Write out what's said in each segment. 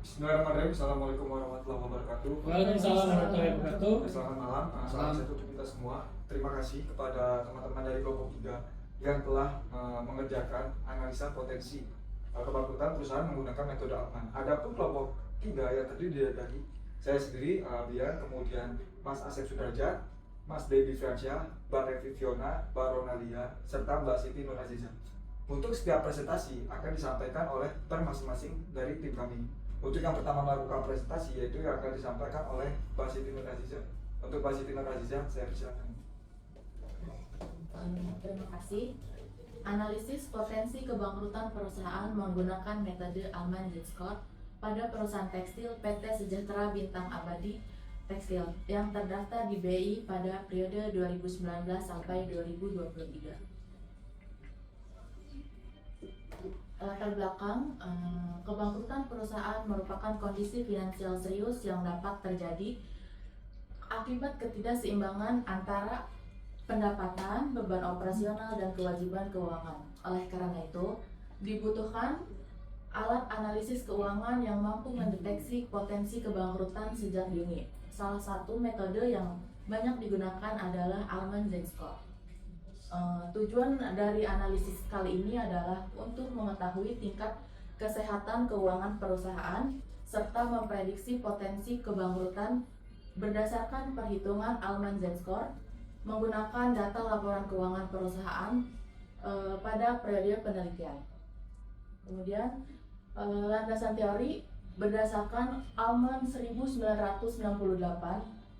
Bismillahirrahmanirrahim. Assalamualaikum warahmatullahi wabarakatuh. Waalaikumsalam warahmatullahi wabarakatuh. Selamat malam. Salam sehat untuk kita semua. Terima kasih kepada teman-teman dari kelompok 3 yang telah mengerjakan analisa potensi kebangkrutan perusahaan menggunakan metode Altman. Adapun kelompok 3 yang terdiri dari saya sendiri, Bian, kemudian Mas Asep Sudarja, Mas Devi Fiansyah, Mbak Revi Fiona, Mbak Ronalia, serta Mbak Siti Nur Aziza. Untuk setiap presentasi akan disampaikan oleh masing-masing dari tim kami. Untuk yang pertama melakukan presentasi yaitu yang akan disampaikan oleh Mbak Siti Nur Aziza. Untuk Mbak Siti Nur Aziza, saya persilakan. Terima kasih. Analisis potensi kebangkrutan perusahaan menggunakan metode Altman Z-Score pada perusahaan tekstil PT Sejahtera Bintang Abadi Tekstil yang terdaftar di BI pada periode 2019 sampai 2023. Latar belakang, kebangkrutan perusahaan merupakan kondisi finansial serius yang dapat terjadi akibat ketidakseimbangan antara pendapatan, beban operasional, dan kewajiban keuangan. Oleh karena itu, dibutuhkan alat analisis keuangan yang mampu mendeteksi potensi kebangkrutan sejak dini. Salah satu metode yang banyak digunakan adalah Altman Z-Score. Tujuan dari analisis kali ini adalah untuk mengetahui tingkat kesehatan keuangan perusahaan serta memprediksi potensi kebangkrutan berdasarkan perhitungan Altman Z-Score menggunakan data laporan keuangan perusahaan pada periode penelitian. Kemudian landasan teori berdasarkan Altman 1968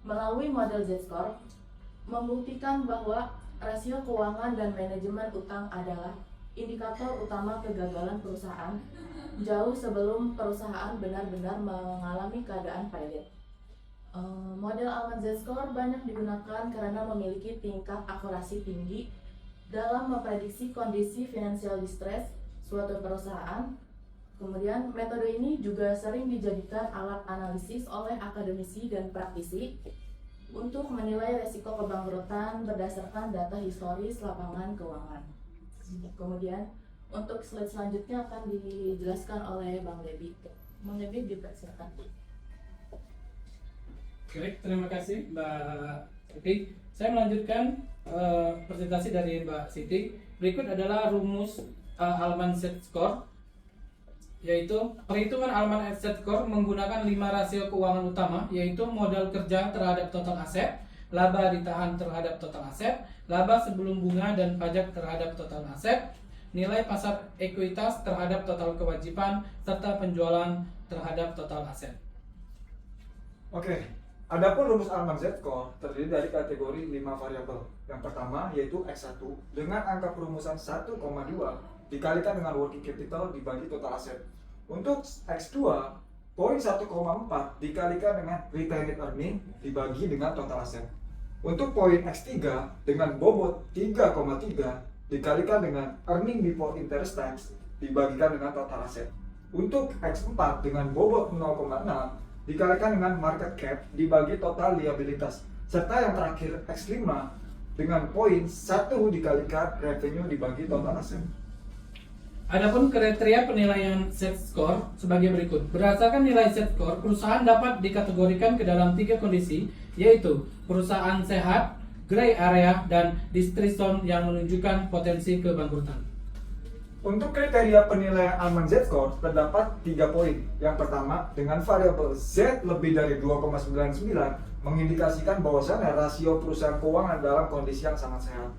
melalui model Z-Score membuktikan bahwa rasio keuangan dan manajemen utang adalah indikator utama kegagalan perusahaan jauh sebelum perusahaan benar-benar mengalami keadaan pilot. Model Altman Z-Score banyak digunakan karena memiliki tingkat akurasi tinggi dalam memprediksi kondisi finansial distress suatu perusahaan. Kemudian metode ini juga sering dijadikan alat analisis oleh akademisi dan praktisi untuk menilai resiko kebangkrutan berdasarkan data historis lapangan keuangan. Kemudian untuk slide selanjutnya akan dijelaskan oleh Bang Debi. Bang Debi dipersilakan. Baik, terima kasih Mbak Siti. Saya melanjutkan presentasi dari Mbak Siti. Berikut adalah rumus Altman Z-Score, yaitu perhitungan Altman Z-Score menggunakan 5 rasio keuangan utama, yaitu modal kerja terhadap total aset, laba ditahan terhadap total aset, laba sebelum bunga dan pajak terhadap total aset, nilai pasar ekuitas terhadap total kewajiban, serta penjualan terhadap total aset. Oke, adapun rumus Altman Z-Score terdiri dari kategori 5 variabel. Yang pertama yaitu X1 dengan angka perumusan 1,2 dikalikan dengan working capital dibagi total aset. Untuk X2, poin 1,4 dikalikan dengan retained earning dibagi dengan total aset. Untuk poin X3 dengan bobot 3,3 dikalikan dengan earning before interest tax dibagikan dengan total aset. Untuk X4 dengan bobot 0,6 dikalikan dengan market cap dibagi total liabilitas. Serta yang terakhir X5 dengan poin 1 dikalikan revenue dibagi total aset. Adapun kriteria penilaian Z-Score sebagai berikut. Berdasarkan nilai Z-Score, perusahaan dapat dikategorikan ke dalam 3 kondisi, yaitu perusahaan sehat, gray area, dan distress zone yang menunjukkan potensi kebangkrutan. Untuk kriteria penilaian Altman Z-Score terdapat 3 poin. Yang pertama, dengan variabel Z lebih dari 2,99 mengindikasikan bahwasannya rasio perusahaan keuangan dalam kondisi yang sangat sehat.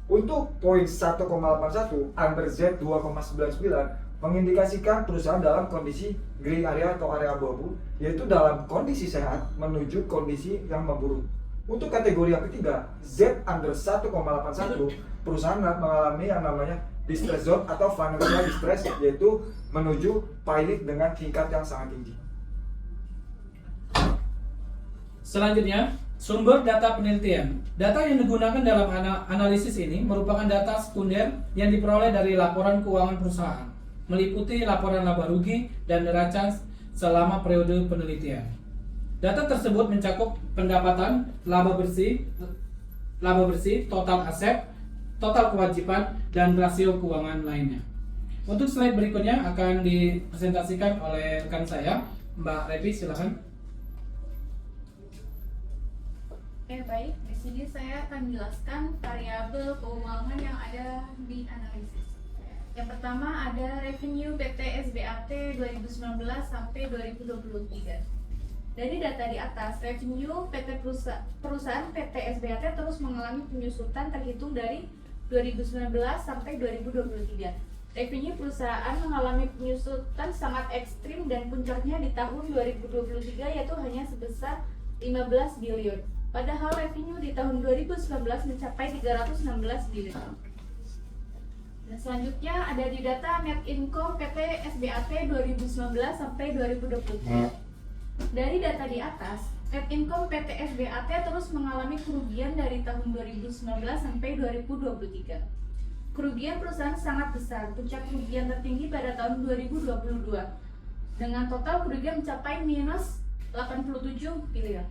Untuk poin 1,81 under Z 2,99 mengindikasikan perusahaan dalam kondisi gray area atau area abu-abu, yaitu dalam kondisi sehat menuju kondisi yang memburuk. Untuk kategori yang ketiga, Z under 1,81 perusahaan mengalami yang namanya distress zone atau financial distress, yaitu menuju pilot dengan tingkat yang sangat tinggi. Selanjutnya, sumber data penelitian. Data yang digunakan dalam analisis ini merupakan data sekunder yang diperoleh dari laporan keuangan perusahaan, meliputi laporan laba rugi dan neraca selama periode penelitian. Data tersebut mencakup pendapatan, laba bersih, total aset, total kewajiban, dan rasio keuangan lainnya. Untuk slide berikutnya akan dipresentasikan oleh rekan saya, Mbak Revi silakan. Oke, baik. Di sini saya akan menjelaskan variabel keuangan yang ada di analisis. Yang pertama ada revenue PT SBAT 2019 sampai 2023. Dari data di atas, revenue perusahaan PT SBAT terus mengalami penyusutan terhitung dari 2019 sampai 2023. Revenue perusahaan mengalami penyusutan sangat ekstrim dan puncaknya di tahun 2023 yaitu hanya sebesar 15 bilion. Padahal revenue di tahun 2019 mencapai 316 bilion. Dan selanjutnya ada di data net income PT SBAT 2019 sampai 2023. Dari data di atas, net income PT SBAT terus mengalami kerugian dari tahun 2019 sampai 2023. Kerugian perusahaan sangat besar, puncak kerugian tertinggi pada tahun 2022 dengan total kerugian mencapai minus 87 bilion.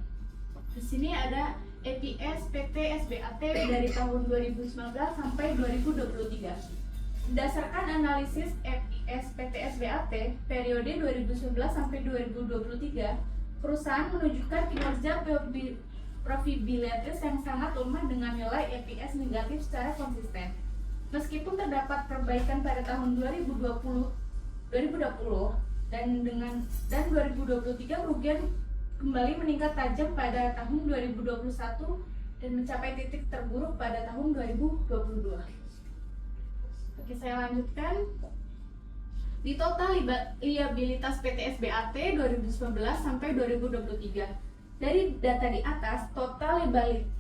Di sini ada EPS PT SBAT dari tahun 2019 sampai 2023. Berdasarkan analisis EPS PT SBAT periode 2019 sampai 2023, perusahaan menunjukkan kinerja profitabilitas yang sangat lemah dengan nilai EPS negatif secara konsisten. Meskipun terdapat perbaikan pada tahun 2020 dan 2023 kerugian kembali meningkat tajam pada tahun 2021 dan mencapai titik terburuk pada tahun 2022. Oke, saya lanjutkan. Di total liabilitas PT SBAT 2019 sampai 2023. Dari data di atas, total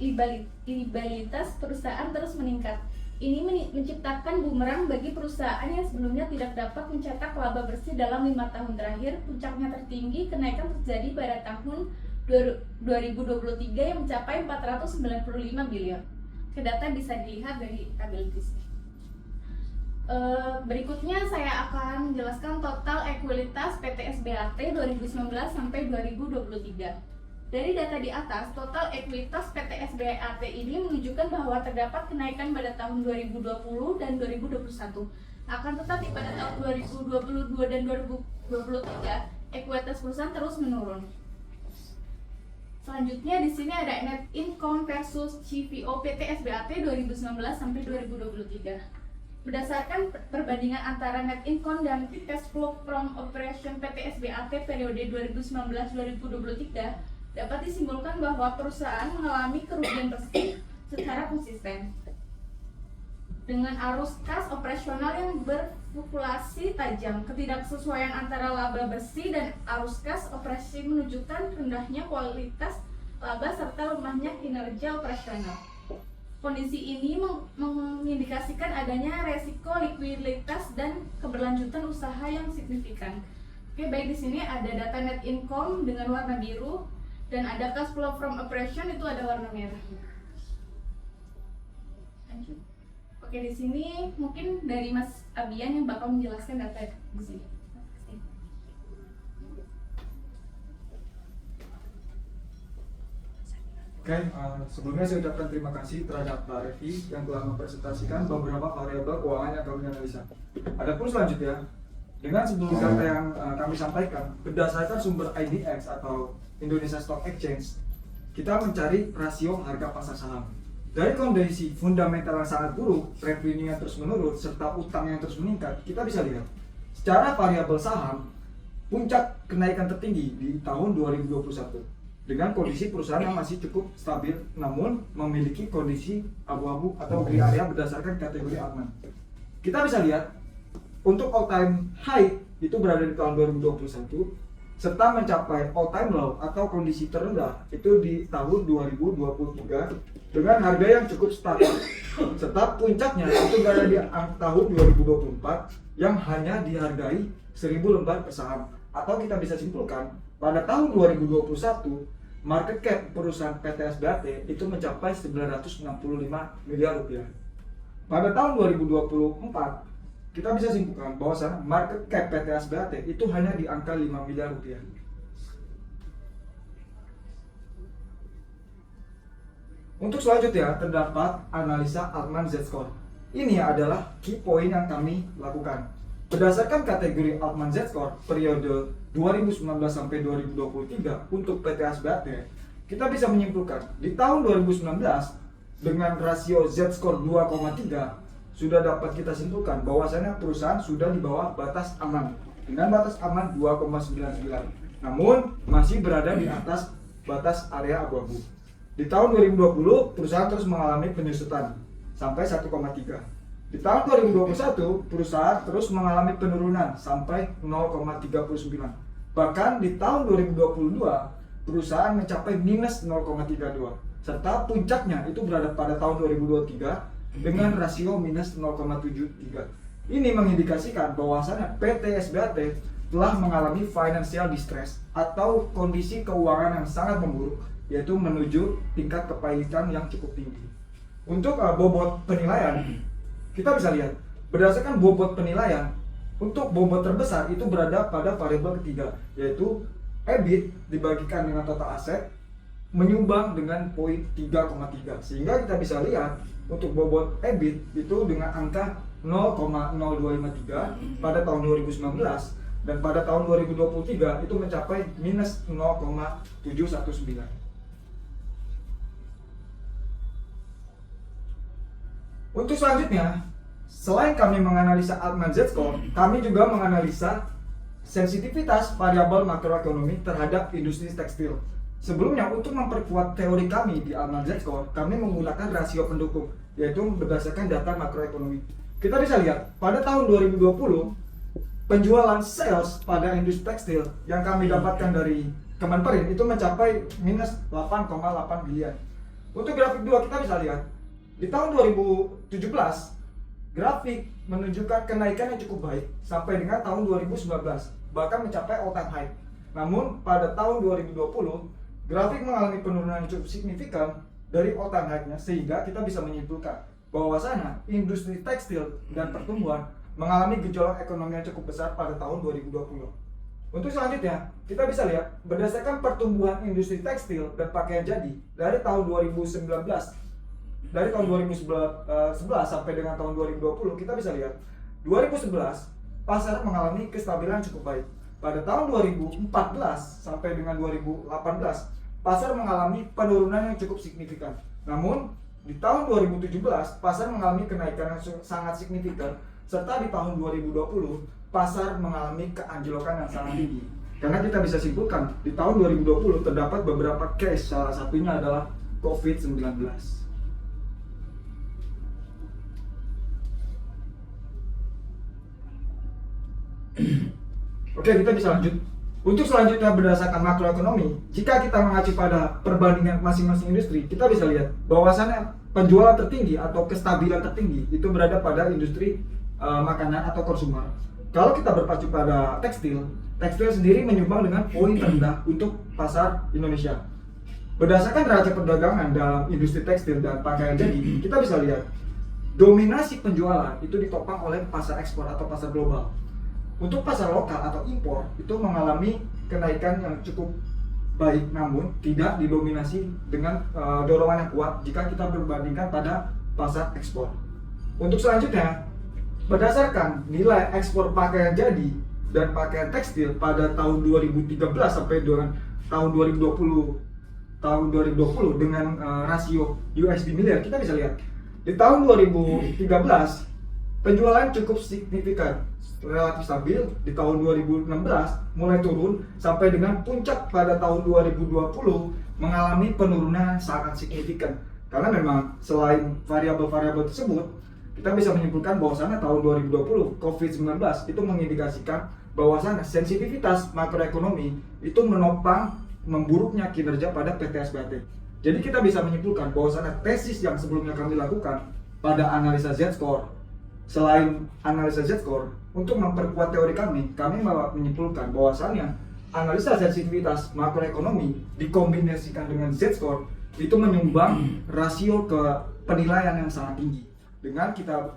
liabilitas perusahaan terus meningkat. Ini menciptakan bumerang bagi perusahaan yang sebelumnya tidak dapat mencetak laba bersih dalam 5 tahun terakhir. Puncaknya tertinggi kenaikan terjadi pada tahun 2023 yang mencapai 495 bilion. Data bisa dilihat dari tabel di sini. Berikutnya saya akan menjelaskan total ekualitas PT SBAT 2019 sampai 2023. Dari data di atas, total ekuitas PT SBAT ini menunjukkan bahwa terdapat kenaikan pada tahun 2020 dan 2021. Akan tetapi pada tahun 2022 dan 2023, ekuitas perusahaan terus menurun. Selanjutnya di sini ada net income versus CFO PT SBAT 2019 sampai 2023. Berdasarkan perbandingan antara net income dan cash flow from operation PT SBAT periode 2019-2023, dapat disimpulkan bahwa perusahaan mengalami kerugian bersih secara konsisten. Dengan arus kas operasional yang berfluktuasi tajam, ketidaksesuaian antara laba bersih dan arus kas operasi menunjukkan rendahnya kualitas laba serta lemahnya kinerja operasional. Kondisi ini mengindikasikan adanya resiko likuiditas dan keberlanjutan usaha yang signifikan. Oke, baik, di sini ada data net income dengan warna biru dan ada cash flow from operation itu ada warna merah. Lanjut. Oke, di sini mungkin dari Mas Abian yang bakal menjelaskan data di sini. Oke, sebelumnya saya ucapkan terima kasih terhadap Mbak Revi yang telah mempresentasikan beberapa variabel keuangan yang kami analisa. Adapun selanjutnya, dengan sebelum data yang kami sampaikan, berdasarkan sumber IDX atau Indonesia Stock Exchange, kita mencari rasio harga pasar saham. Dari kondisi fundamental yang sangat buruk, revenue yang terus menurun, serta utang yang terus meningkat, kita bisa lihat secara variabel saham, puncak kenaikan tertinggi di tahun 2021 dengan kondisi perusahaan yang masih cukup stabil, namun memiliki kondisi abu-abu atau gray area berdasarkan kategori Altman. Kita bisa lihat untuk all time high itu berada di tahun 2021, serta mencapai all time low atau kondisi terendah itu di tahun 2023 dengan harga yang cukup stabil, serta puncaknya itu berada di tahun 2024 yang hanya dihargai 1000 lembar per saham. Atau kita bisa simpulkan pada tahun 2021 market cap perusahaan PT SBAT itu mencapai 965 miliar rupiah. Pada tahun 2024 kita bisa simpulkan bahwa market cap PT SBAT itu hanya di angka 5 miliar rupiah. Untuk selanjutnya terdapat analisa Altman Z-Score. Ini adalah key point yang kami lakukan. Berdasarkan kategori Altman Z-Score periode 2019 sampai 2023 untuk PT SBAT, kita bisa menyimpulkan di tahun 2019 dengan rasio Z-Score 2,3 sudah dapat kita simpulkan bahwasannya perusahaan sudah di bawah batas aman dengan batas aman 2,99, namun masih berada di atas batas area abu-abu. Di tahun 2020 perusahaan terus mengalami penyusutan sampai 1,3. Di tahun 2021, perusahaan terus mengalami penurunan sampai 0,39. Bahkan di tahun 2022, perusahaan mencapai minus 0,32. Serta puncaknya itu berada pada tahun 2023 dengan rasio minus 0,73. Ini mengindikasikan bahwasannya PT SBAT telah mengalami financial distress atau kondisi keuangan yang sangat memburuk, yaitu menuju tingkat kepailitan yang cukup tinggi. Untuk bobot penilaian, kita bisa lihat berdasarkan bobot penilaian, untuk bobot terbesar itu berada pada variabel ketiga, yaitu EBIT dibagikan dengan total aset menyumbang dengan poin 3,3, sehingga kita bisa lihat untuk bobot EBIT itu dengan angka 0,0253 pada tahun 2019 dan pada tahun 2023 itu mencapai minus 0,719. Untuk selanjutnya, selain kami menganalisa Altman Z-Score, kami juga menganalisa sensitivitas variabel makroekonomi terhadap industri tekstil. Sebelumnya, untuk memperkuat teori kami di Altman Z-Score, kami menggunakan rasio pendukung, yaitu berdasarkan data makroekonomi. Kita bisa lihat, pada tahun 2020, penjualan sales pada industri tekstil yang kami dapatkan dari Kemenperin itu mencapai minus 8,8 biliar. Untuk grafik 2 kita bisa lihat, di tahun 2017, grafik menunjukkan kenaikan yang cukup baik sampai dengan tahun 2019, bahkan mencapai all time high. Namun pada tahun 2020, grafik mengalami penurunan yang cukup signifikan dari all time high-nya, sehingga kita bisa menyimpulkan bahwasanya industri tekstil dan pertumbuhan mengalami gejolak ekonomi yang cukup besar pada tahun 2020. Untuk selanjutnya, kita bisa lihat berdasarkan pertumbuhan industri tekstil dan pakaian jadi dari tahun 2019, dari tahun 2011 sampai dengan tahun 2020, kita bisa lihat 2011 pasar mengalami kestabilan cukup baik. Pada tahun 2014 sampai dengan 2018 pasar mengalami penurunan yang cukup signifikan. Namun di tahun 2017 pasar mengalami kenaikan yang sangat signifikan, serta di tahun 2020 pasar mengalami keanjlokan yang sangat tinggi. Karena kita bisa simpulkan di tahun 2020 terdapat beberapa case, salah satunya adalah COVID-19. Oke, kita bisa lanjut. Untuk selanjutnya berdasarkan makroekonomi, jika kita mengacu pada perbandingan masing-masing industri, kita bisa lihat bahwasannya penjualan tertinggi atau kestabilan tertinggi itu berada pada industri makanan atau konsumer. Kalau kita berpacu pada tekstil sendiri menyumbang dengan poin terendah untuk pasar Indonesia. Berdasarkan neraca perdagangan dalam industri tekstil dan pakaian jadi, kita bisa lihat dominasi penjualan itu ditopang oleh pasar ekspor atau pasar global. Untuk pasar lokal atau impor itu mengalami kenaikan yang cukup baik, namun tidak didominasi dengan dorongan yang kuat jika kita berbandingkan pada pasar ekspor. Untuk selanjutnya, berdasarkan nilai ekspor pakaian jadi dan pakaian tekstil pada tahun 2013 sampai dengan tahun 2020 dengan rasio USD miliar, kita bisa lihat di tahun 2013 penjualan cukup signifikan, relatif stabil. Di tahun 2016 mulai turun sampai dengan puncak pada tahun 2020 mengalami penurunan sangat signifikan. Karena memang selain variabel-variabel tersebut, kita bisa menyimpulkan bahwasannya tahun 2020 COVID-19 itu mengindikasikan bahwasannya sensitivitas makroekonomi itu menopang memburuknya kinerja pada PT SBAT. Jadi kita bisa menyimpulkan bahwasannya tesis yang sebelumnya kami lakukan pada analisa Z-Score, selain analisa Z-Score, untuk memperkuat teori kami menyimpulkan bahwasannya analisa sensitivitas makroekonomi dikombinasikan dengan Z-Score itu menyumbang rasio ke penilaian yang sangat tinggi. Dengan kita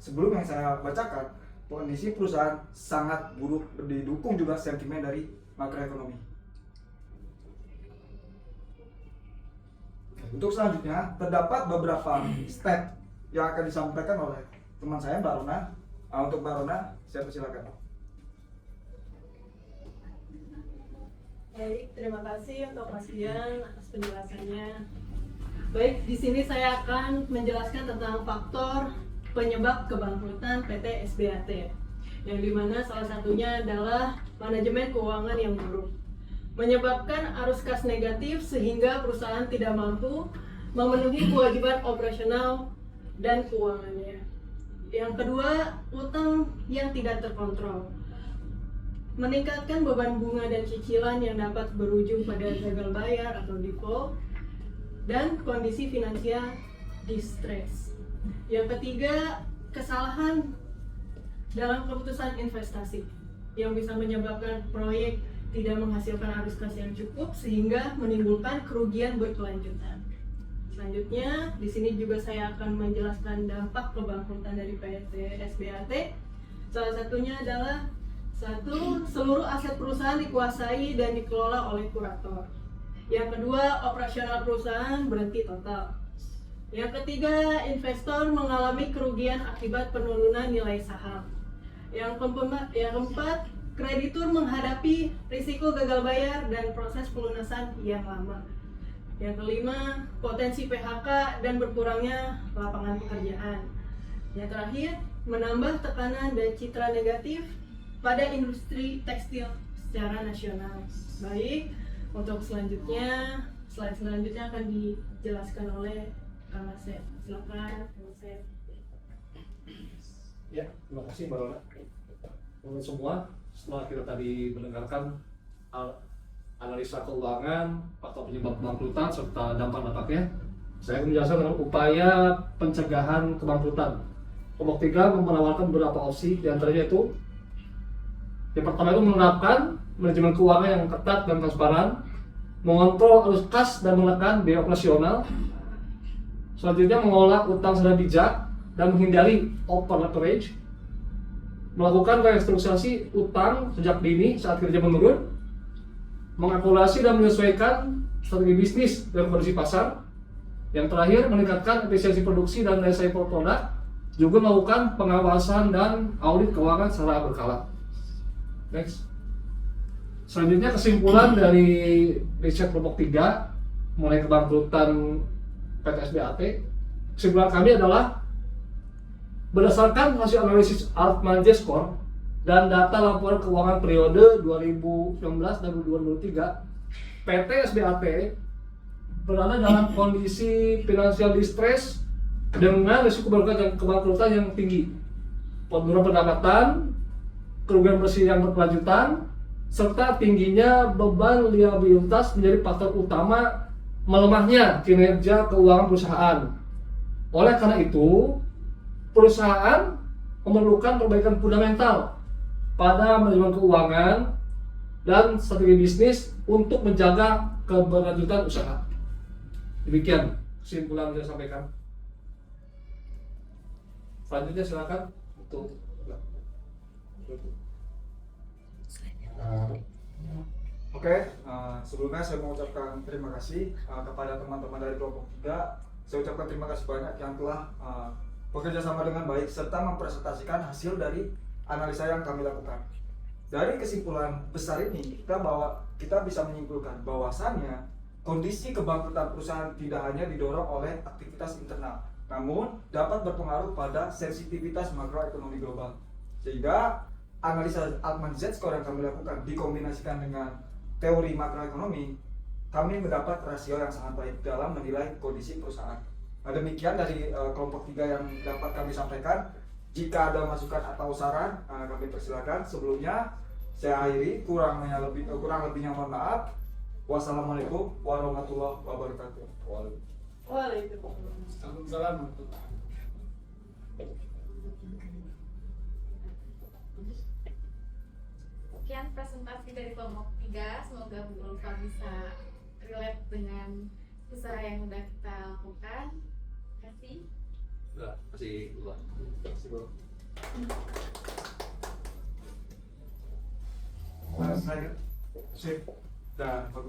sebelum yang saya bacakan, kondisi perusahaan sangat buruk, didukung juga sentimen dari makroekonomi. Untuk selanjutnya, terdapat beberapa step yang akan disampaikan oleh teman saya, Mbak Rona, Untuk Mbak Rona, saya persilakan. Baik, terima kasih untuk Mas Dian atas penjelasannya. Baik, di sini saya akan menjelaskan tentang faktor penyebab kebangkrutan PT SBAT, yang dimana salah satunya adalah manajemen keuangan yang buruk, menyebabkan arus kas negatif sehingga perusahaan tidak mampu memenuhi kewajiban operasional dan keuangannya. Yang kedua, utang yang tidak terkontrol, meningkatkan beban bunga dan cicilan yang dapat berujung pada gagal bayar atau default, dan kondisi finansial distress. Yang ketiga, kesalahan dalam keputusan investasi yang bisa menyebabkan proyek tidak menghasilkan arus kas yang cukup sehingga menimbulkan kerugian berkelanjutan. Selanjutnya, di sini juga saya akan menjelaskan dampak kebangkrutan dari PT SBAT. Salah satunya adalah satu, seluruh aset perusahaan dikuasai dan dikelola oleh kurator. Yang kedua, operasional perusahaan berhenti total. Yang ketiga, investor mengalami kerugian akibat penurunan nilai saham. Yang keempat, kreditur menghadapi risiko gagal bayar dan proses pelunasan yang lama. Yang kelima, potensi PHK dan berkurangnya lapangan pekerjaan. Yang terakhir, menambah tekanan dan citra negatif pada industri tekstil secara nasional. Baik, untuk selanjutnya, slide selanjutnya akan dijelaskan oleh Kang Asep. Silakan, Kang Asep. Ya, terima kasih Mbak Rona. Untuk semua, setelah kita tadi mendengarkan analisa keuangan, faktor penyebab kebangkrutan, serta dampak-dampaknya, saya akan menjelaskan tentang upaya pencegahan kebangkrutan. Kelompok 3 menawarkan beberapa opsi, di antaranya itu yang pertama itu menerapkan manajemen keuangan yang ketat dan transparan, mengontrol arus kas dan menekan biaya operasional. Selanjutnya mengelola utang secara bijak dan menghindari over leverage, melakukan restrukturisasi utang sejak dini saat kinerja menurun, mengakumulasi dan menyesuaikan strategi bisnis dengan kondisi pasar. Yang terakhir, meningkatkan efisiensi produksi dan daya saing produk, juga melakukan pengawasan dan audit keuangan secara berkala. Next. Selanjutnya kesimpulan dari riset kelompok 3 mengenai kebangkrutan PT SBAT. Kesimpulan kami adalah berdasarkan hasil analisis Altman J Score dan data laporan keuangan periode 2019 dan 2023, PT SBAT berada dalam kondisi finansial distress dengan risiko kebangkrutan yang tinggi, penurunan pendapatan, kerugian bersih yang berkelanjutan, serta tingginya beban liabilitas menjadi faktor utama melemahnya kinerja keuangan perusahaan. Oleh karena itu, perusahaan memerlukan perbaikan fundamental pada manajemen keuangan dan strategi bisnis untuk menjaga keberlanjutan usaha. Demikian kesimpulan yang saya sampaikan. Selanjutnya silakan untuk Oke, sebelumnya saya mengucapkan terima kasih kepada teman-teman dari kelompok 3. Saya ucapkan terima kasih banyak yang telah bekerja sama dengan baik serta mempresentasikan hasil dari analisa yang kami lakukan. Dari kesimpulan besar ini, kita bisa menyimpulkan bahwasannya kondisi kebangkrutan perusahaan tidak hanya didorong oleh aktivitas internal, namun dapat berpengaruh pada sensitivitas makroekonomi global. Sehingga analisa Altman Z Score yang kami lakukan dikombinasikan dengan teori makroekonomi, kami mendapat rasio yang sangat baik dalam menilai kondisi perusahaan. Nah, demikian dari kelompok 3 yang dapat kami sampaikan. Jika ada masukan atau saran, kami persilakan. Sebelumnya saya akhiri, kurang lebihnya mohon maaf. Wassalamualaikum warahmatullahi wabarakatuh. Waalaikumsalam. Sekian presentasi dari kelompok 3. Semoga Bu Ulfa bisa relate dengan usaha yang sudah kita lakukan. Terima kasih. Terima kasih, Bu. Sip. Dan bagus.